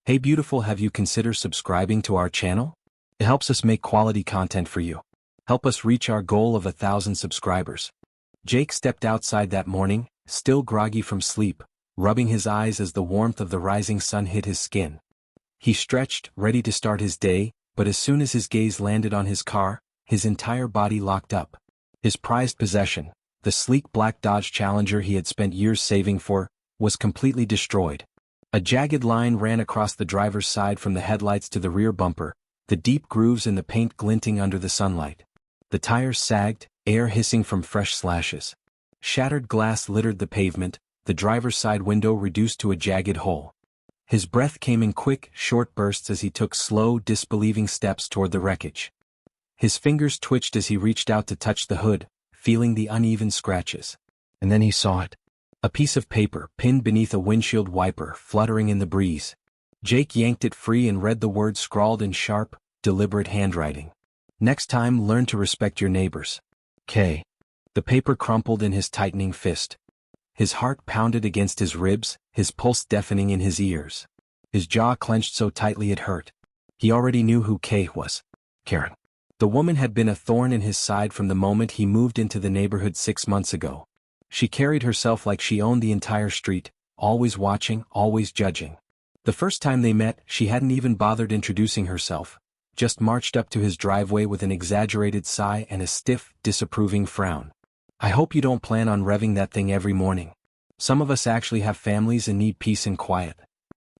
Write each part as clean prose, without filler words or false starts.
Hey beautiful, have you considered subscribing to our channel? It helps us make quality content for you. Help us reach our goal of 1,000 subscribers. Jake stepped outside that morning, still groggy from sleep, rubbing his eyes as the warmth of the rising sun hit his skin. He stretched, ready to start his day, but as soon as his gaze landed on his car, his entire body locked up. His prized possession, the sleek black Dodge Challenger he had spent years saving for, was completely destroyed. A jagged line ran across the driver's side from the headlights to the rear bumper, the deep grooves in the paint glinting under the sunlight. The tires sagged, air hissing from fresh slashes. Shattered glass littered the pavement, the driver's side window reduced to a jagged hole. His breath came in quick, short bursts as he took slow, disbelieving steps toward the wreckage. His fingers twitched as he reached out to touch the hood, feeling the uneven scratches. And then he saw it. A piece of paper pinned beneath a windshield wiper fluttering in the breeze. Jake yanked it free and read the words scrawled in sharp, deliberate handwriting. Next time, learn to respect your neighbors. K. The paper crumpled in his tightening fist. His heart pounded against his ribs, his pulse deafening in his ears. His jaw clenched so tightly it hurt. He already knew who K was. Karen. The woman had been a thorn in his side from the moment he moved into the neighborhood 6 months ago. She carried herself like she owned the entire street, always watching, always judging. The first time they met, she hadn't even bothered introducing herself, just marched up to his driveway with an exaggerated sigh and a stiff, disapproving frown. I hope you don't plan on revving that thing every morning. Some of us actually have families and need peace and quiet.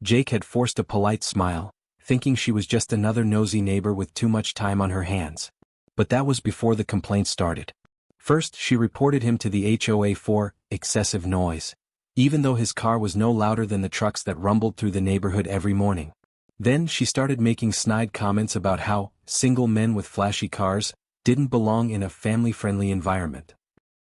Jake had forced a polite smile, thinking she was just another nosy neighbor with too much time on her hands. But that was before the complaint started. First, she reported him to the HOA for excessive noise, even though his car was no louder than the trucks that rumbled through the neighborhood every morning. Then she started making snide comments about how single men with flashy cars didn't belong in a family-friendly environment.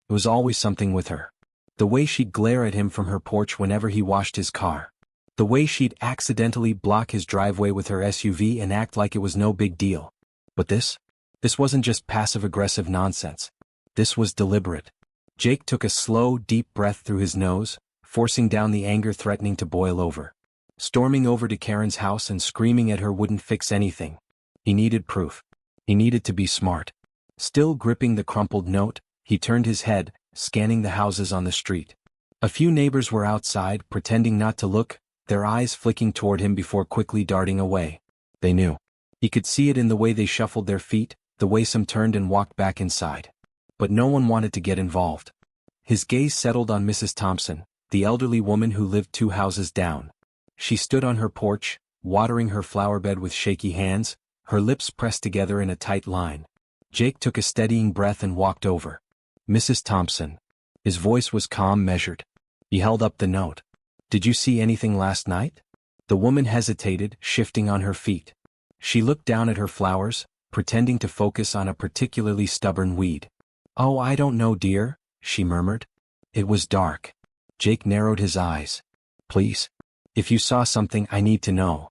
It was always something with her. The way she'd glare at him from her porch whenever he washed his car. The way she'd accidentally block his driveway with her SUV and act like it was no big deal. But this wasn't just passive-aggressive nonsense. This was deliberate. Jake took a slow, deep breath through his nose, forcing down the anger threatening to boil over. Storming over to Karen's house and screaming at her wouldn't fix anything. He needed proof. He needed to be smart. Still gripping the crumpled note, he turned his head, scanning the houses on the street. A few neighbors were outside, pretending not to look, their eyes flicking toward him before quickly darting away. They knew. He could see it in the way they shuffled their feet, the way some turned and walked back inside. But no one wanted to get involved. His gaze settled on Mrs. Thompson, the elderly woman who lived 2 houses down. She stood on her porch, watering her flower bed with shaky hands, her lips pressed together in a tight line. Jake took a steadying breath and walked over. Mrs. Thompson. His voice was calm, measured. He held up the note. Did you see anything last night? The woman hesitated, shifting on her feet. She looked down at her flowers, pretending to focus on a particularly stubborn weed. Oh, I don't know, dear, she murmured. It was dark. Jake narrowed his eyes. Please. If you saw something, I need to know.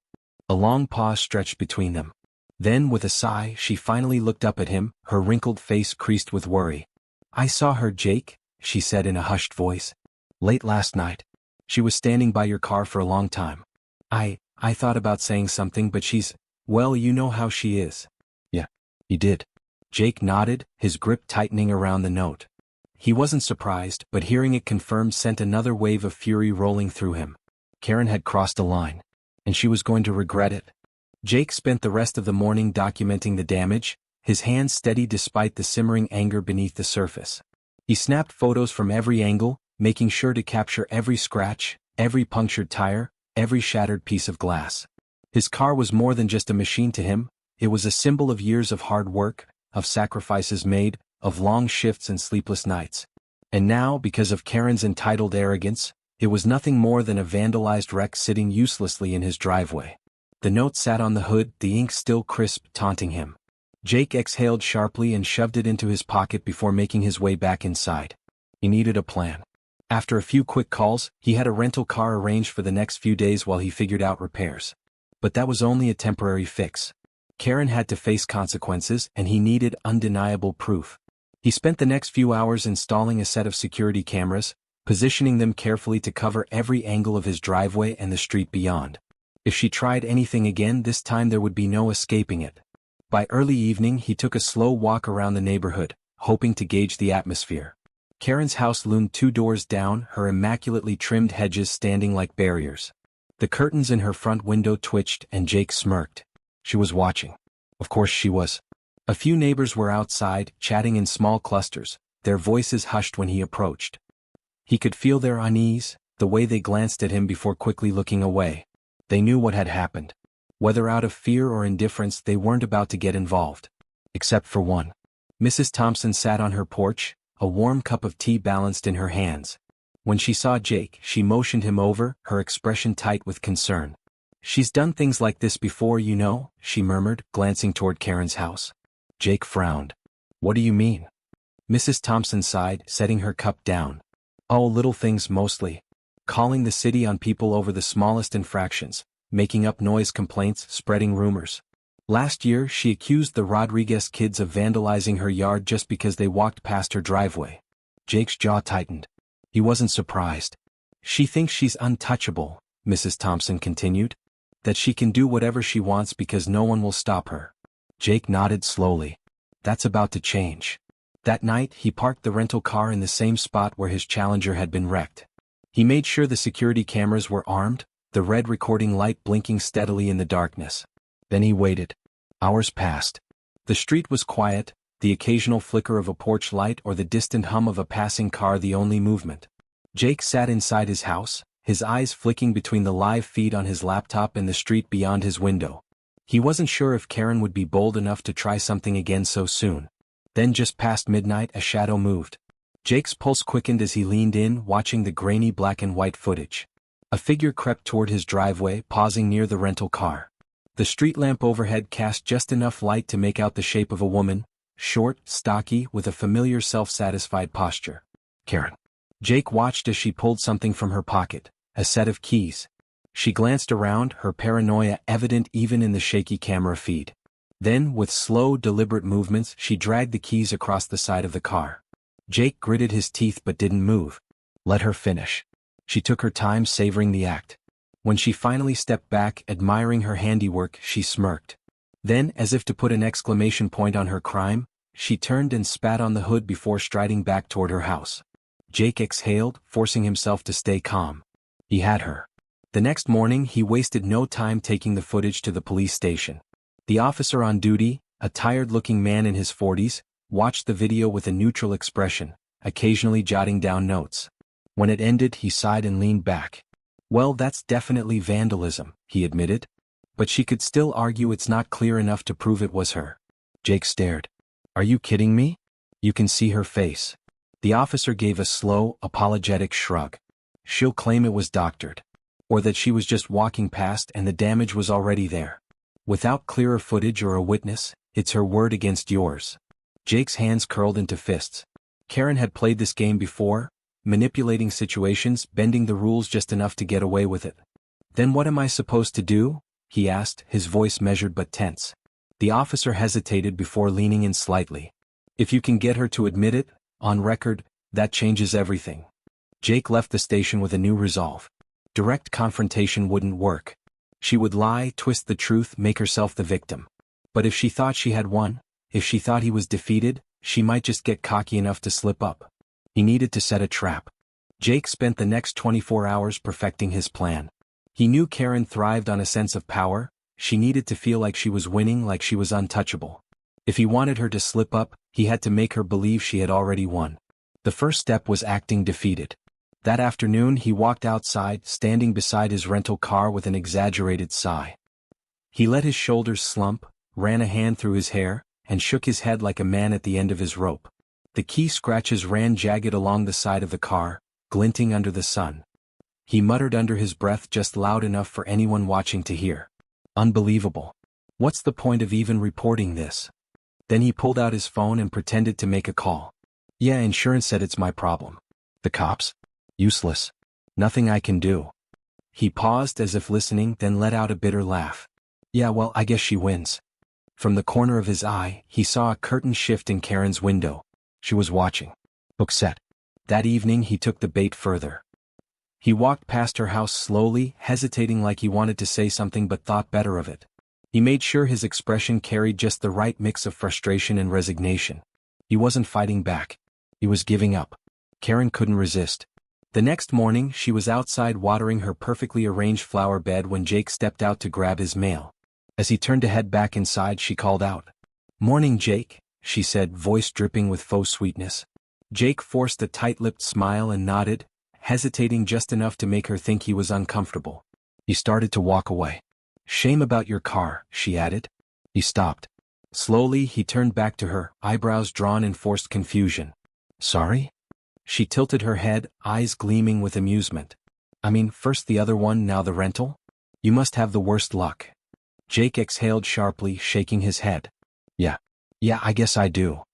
A long pause stretched between them. Then, with a sigh, she finally looked up at him, her wrinkled face creased with worry. I saw her, Jake, she said in a hushed voice. Late last night. She was standing by your car for a long time. I thought about saying something, but well, you know how she is. Yeah, you did. Jake nodded, his grip tightening around the note. He wasn't surprised, but hearing it confirmed sent another wave of fury rolling through him. Karen had crossed a line, and she was going to regret it. Jake spent the rest of the morning documenting the damage, his hands steady despite the simmering anger beneath the surface. He snapped photos from every angle, making sure to capture every scratch, every punctured tire, every shattered piece of glass. His car was more than just a machine to him, it was a symbol of years of hard work, of sacrifices made, of long shifts and sleepless nights. And now, because of Karen's entitled arrogance, it was nothing more than a vandalized wreck sitting uselessly in his driveway. The note sat on the hood, the ink still crisp, taunting him. Jake exhaled sharply and shoved it into his pocket before making his way back inside. He needed a plan. After a few quick calls, he had a rental car arranged for the next few days while he figured out repairs. But that was only a temporary fix. Karen had to face consequences, and he needed undeniable proof. He spent the next few hours installing a set of security cameras, positioning them carefully to cover every angle of his driveway and the street beyond. If she tried anything again this time there would be no escaping it. By early evening he took a slow walk around the neighborhood, hoping to gauge the atmosphere. Karen's house loomed 2 doors down, her immaculately trimmed hedges standing like barriers. The curtains in her front window twitched and Jake smirked. She was watching. Of course she was. A few neighbors were outside, chatting in small clusters, their voices hushed when he approached. He could feel their unease, the way they glanced at him before quickly looking away. They knew what had happened. Whether out of fear or indifference, they weren't about to get involved. Except for one. Mrs. Thompson sat on her porch, a warm cup of tea balanced in her hands. When she saw Jake, she motioned him over, her expression tight with concern. "She's done things like this before, you know," she murmured, glancing toward Karen's house. Jake frowned. "What do you mean?" Mrs. Thompson sighed, setting her cup down. "Oh, little things mostly. Calling the city on people over the smallest infractions, making up noise complaints, spreading rumors. Last year she accused the Rodriguez kids of vandalizing her yard just because they walked past her driveway." Jake's jaw tightened. He wasn't surprised. "She thinks she's untouchable," Mrs. Thompson continued. "That she can do whatever she wants because no one will stop her." Jake nodded slowly. "That's about to change." That night he parked the rental car in the same spot where his Challenger had been wrecked. He made sure the security cameras were armed, the red recording light blinking steadily in the darkness. Then he waited. Hours passed. The street was quiet, the occasional flicker of a porch light or the distant hum of a passing car the only movement. Jake sat inside his house, his eyes flicking between the live feed on his laptop and the street beyond his window. He wasn't sure if Karen would be bold enough to try something again so soon. Then just past midnight a shadow moved. Jake's pulse quickened as he leaned in, watching the grainy black and white footage. A figure crept toward his driveway, pausing near the rental car. The street lamp overhead cast just enough light to make out the shape of a woman, short, stocky, with a familiar self-satisfied posture. "Karen." Jake watched as she pulled something from her pocket, a set of keys. She glanced around, her paranoia evident even in the shaky camera feed. Then, with slow, deliberate movements, she dragged the keys across the side of the car. Jake gritted his teeth but didn't move. Let her finish. She took her time, savoring the act. When she finally stepped back, admiring her handiwork, she smirked. Then, as if to put an exclamation point on her crime, she turned and spat on the hood before striding back toward her house. Jake exhaled, forcing himself to stay calm. He had her. The next morning he wasted no time taking the footage to the police station. The officer on duty, a tired-looking man in his 40s, watched the video with a neutral expression, occasionally jotting down notes. When it ended he sighed and leaned back. "Well, that's definitely vandalism," he admitted. "But she could still argue it's not clear enough to prove it was her." Jake stared. "Are you kidding me?" "You can see her face." The officer gave a slow, apologetic shrug. "She'll claim it was doctored. Or that she was just walking past and the damage was already there. Without clearer footage or a witness, it's her word against yours." Jake's hands curled into fists. Karen had played this game before, manipulating situations, bending the rules just enough to get away with it. "Then what am I supposed to do?" he asked, his voice measured but tense. The officer hesitated before leaning in slightly. "If you can get her to admit it, on record, that changes everything." Jake left the station with a new resolve. Direct confrontation wouldn't work. She would lie, twist the truth, make herself the victim. But if she thought she had won, if she thought he was defeated, she might just get cocky enough to slip up. He needed to set a trap. Jake spent the next 24 hours perfecting his plan. He knew Karen thrived on a sense of power. She needed to feel like she was winning, like she was untouchable. If he wanted her to slip up, he had to make her believe she had already won. The first step was acting defeated. That afternoon he walked outside, standing beside his rental car with an exaggerated sigh. He let his shoulders slump, ran a hand through his hair, and shook his head like a man at the end of his rope. The key scratches ran jagged along the side of the car, glinting under the sun. He muttered under his breath, just loud enough for anyone watching to hear. "Unbelievable. What's the point of even reporting this?" Then he pulled out his phone and pretended to make a call. "Yeah, insurance said it's my problem." "The cops?" "Useless. Nothing I can do." He paused as if listening, then let out a bitter laugh. "Yeah, well, I guess she wins." From the corner of his eye, he saw a curtain shift in Karen's window. She was watching. Hook set. That evening he took the bait further. He walked past her house slowly, hesitating like he wanted to say something but thought better of it. He made sure his expression carried just the right mix of frustration and resignation. He wasn't fighting back. He was giving up. Karen couldn't resist. The next morning, she was outside watering her perfectly arranged flower bed when Jake stepped out to grab his mail. As he turned to head back inside, she called out. "Morning, Jake," she said, voice dripping with faux sweetness. Jake forced a tight-lipped smile and nodded, hesitating just enough to make her think he was uncomfortable. He started to walk away. "Shame about your car," she added. He stopped. Slowly, he turned back to her, eyebrows drawn in forced confusion. "Sorry?" She tilted her head, eyes gleaming with amusement. "I mean, first the other one, now the rental? You must have the worst luck." Jake exhaled sharply, shaking his head. Yeah, I guess I do."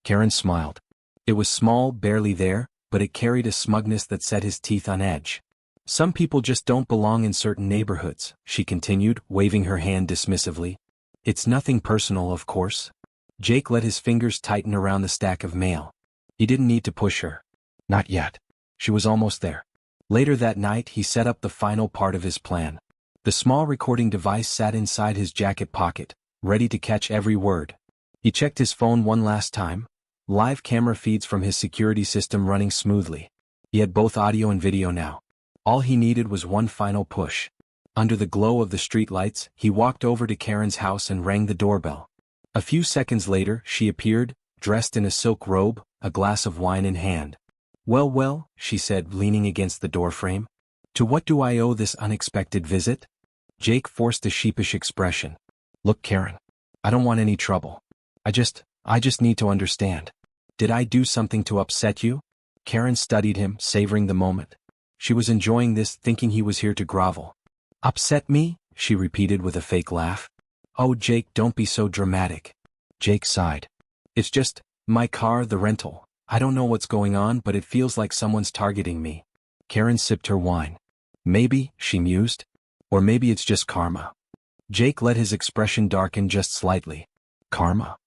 Karen smiled. It was small, barely there, but it carried a smugness that set his teeth on edge. "Some people just don't belong in certain neighborhoods," she continued, waving her hand dismissively. "It's nothing personal, of course." Jake let his fingers tighten around the stack of mail. He didn't need to push her. Not yet. She was almost there. Later that night, he set up the final part of his plan. The small recording device sat inside his jacket pocket, ready to catch every word. He checked his phone one last time. Live camera feeds from his security system running smoothly. He had both audio and video now. All he needed was one final push. Under the glow of the streetlights, he walked over to Karen's house and rang the doorbell. A few seconds later, she appeared, dressed in a silk robe, a glass of wine in hand. Well, she said, leaning against the doorframe. "To what do I owe this unexpected visit?" Jake forced a sheepish expression. "Look, Karen, I don't want any trouble. I just need to understand. Did I do something to upset you?" Karen studied him, savoring the moment. She was enjoying this, thinking he was here to grovel. "Upset me?" she repeated with a fake laugh. "Oh, Jake, don't be so dramatic." Jake sighed. "It's just, my car, the rental. I don't know what's going on, but it feels like someone's targeting me." Karen sipped her wine. "Maybe," she mused. "Or maybe it's just karma." Jake let his expression darken just slightly. "Karma?"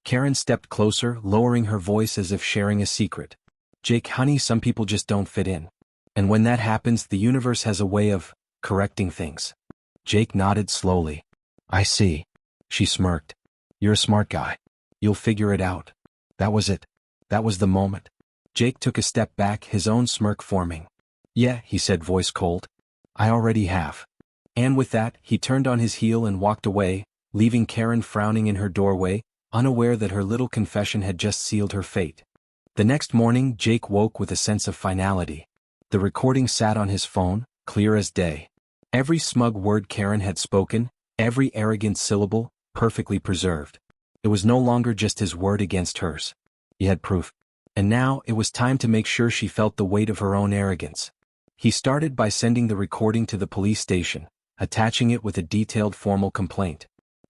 Karen stepped closer, lowering her voice as if sharing a secret. "Jake, honey, some people just don't fit in. And when that happens, the universe has a way of correcting things." Jake nodded slowly. "I see." She smirked. "You're a smart guy. You'll figure it out." That was it. That was the moment. Jake took a step back, his own smirk forming. "Yeah," he said, voice cold. "I already have." And with that, he turned on his heel and walked away, leaving Karen frowning in her doorway, unaware that her little confession had just sealed her fate. The next morning, Jake woke with a sense of finality. The recording sat on his phone, clear as day. Every smug word Karen had spoken, every arrogant syllable, perfectly preserved. It was no longer just his word against hers. He had proof. And now, it was time to make sure she felt the weight of her own arrogance. He started by sending the recording to the police station, attaching it with a detailed formal complaint.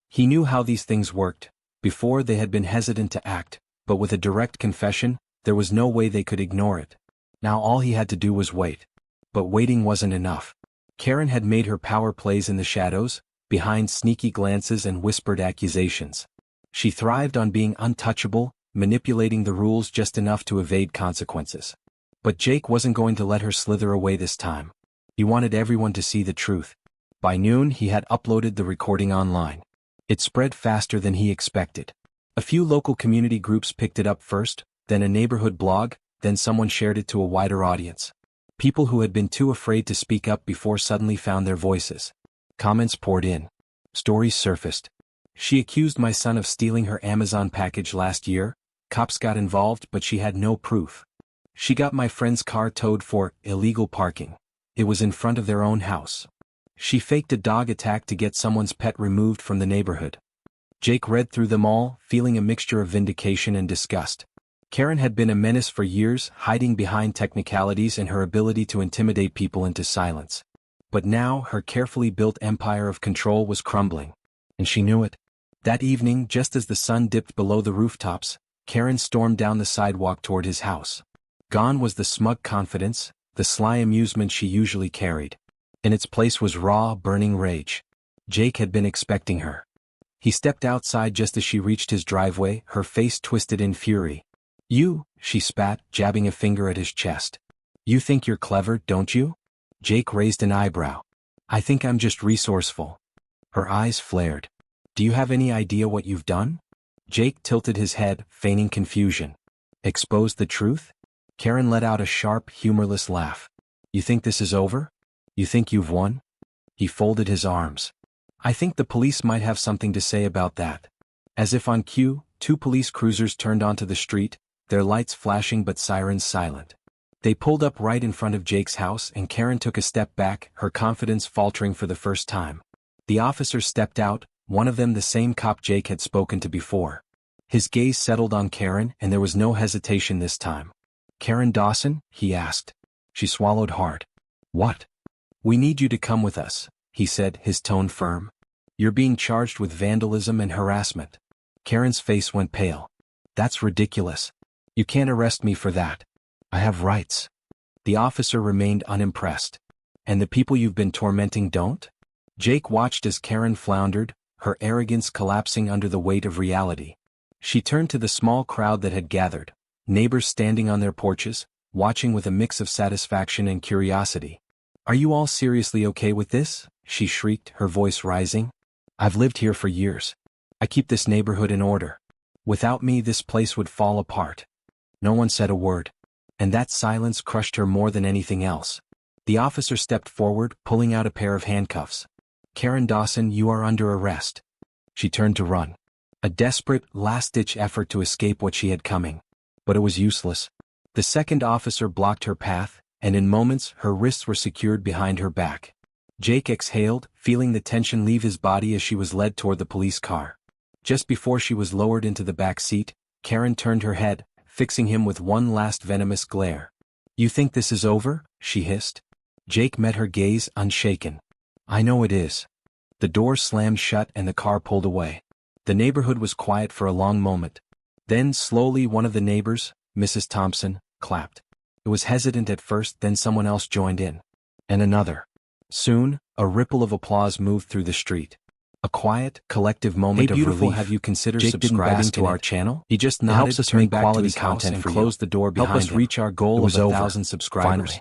He knew how these things worked. Before, they had been hesitant to act, but with a direct confession, there was no way they could ignore it. Now all he had to do was wait. But waiting wasn't enough. Karen had made her power plays in the shadows, behind sneaky glances and whispered accusations. She thrived on being untouchable, manipulating the rules just enough to evade consequences. But Jake wasn't going to let her slither away this time. He wanted everyone to see the truth. By noon, he had uploaded the recording online. It spread faster than he expected. A few local community groups picked it up first, then a neighborhood blog, then someone shared it to a wider audience. People who had been too afraid to speak up before suddenly found their voices. Comments poured in. Stories surfaced. "She accused my son of stealing her Amazon package last year. Cops got involved, but she had no proof. She got my friend's car towed for illegal parking. It was in front of their own house. She faked a dog attack to get someone's pet removed from the neighborhood." Jake read through them all, feeling a mixture of vindication and disgust. Karen had been a menace for years, hiding behind technicalities and her ability to intimidate people into silence. But now, her carefully built empire of control was crumbling. And she knew it. That evening, just as the sun dipped below the rooftops, Karen stormed down the sidewalk toward his house. Gone was the smug confidence, the sly amusement she usually carried. In its place was raw, burning rage. Jake had been expecting her. He stepped outside just as she reached his driveway, her face twisted in fury. "You," she spat, jabbing a finger at his chest. "You think you're clever, don't you? Jake raised an eyebrow. I think I'm just resourceful. Her eyes flared. Do you have any idea what you've done? Jake tilted his head, feigning confusion. Exposed the truth? Karen let out a sharp, humorless laugh. You think this is over? You think you've won? He folded his arms. I think the police might have something to say about that. As if on cue, 2 police cruisers turned onto the street, their lights flashing but sirens silent. They pulled up right in front of Jake's house and Karen took a step back, her confidence faltering for the first time. The officers stepped out, one of them the same cop Jake had spoken to before. His gaze settled on Karen and there was no hesitation this time. Karen Dawson? He asked. She swallowed hard. What? We need you to come with us, he said, his tone firm. You're being charged with vandalism and harassment. Karen's face went pale. That's ridiculous. You can't arrest me for that. I have rights. The officer remained unimpressed. And the people you've been tormenting don't? Jake watched as Karen floundered, her arrogance collapsing under the weight of reality. She turned to the small crowd that had gathered, neighbors standing on their porches, watching with a mix of satisfaction and curiosity. Are you all seriously okay with this? She shrieked, her voice rising. I've lived here for years. I keep this neighborhood in order. Without me, this place would fall apart. No one said a word. And that silence crushed her more than anything else. The officer stepped forward, pulling out a pair of handcuffs. Karen Dawson, you are under arrest. She turned to run. A desperate, last-ditch effort to escape what she had coming. But it was useless. The second officer blocked her path, and in moments her wrists were secured behind her back. Jake exhaled, feeling the tension leave his body as she was led toward the police car. Just before she was lowered into the back seat, Karen turned her head, fixing him with one last venomous glare. You think this is over? She hissed. Jake met her gaze, unshaken. I know it is. The door slammed shut and the car pulled away. The neighborhood was quiet for a long moment. Then, slowly, one of the neighbors, Mrs. Thompson, clapped. It was hesitant at first, then someone else joined in. And another. Soon, a ripple of applause moved through the street. A quiet, collective moment of relief. Have you considered subscribing to our channel? He just nodded, helps us make quality content and closed the door behind him. Help us reach our goal of 1,000 subscribers. Finally.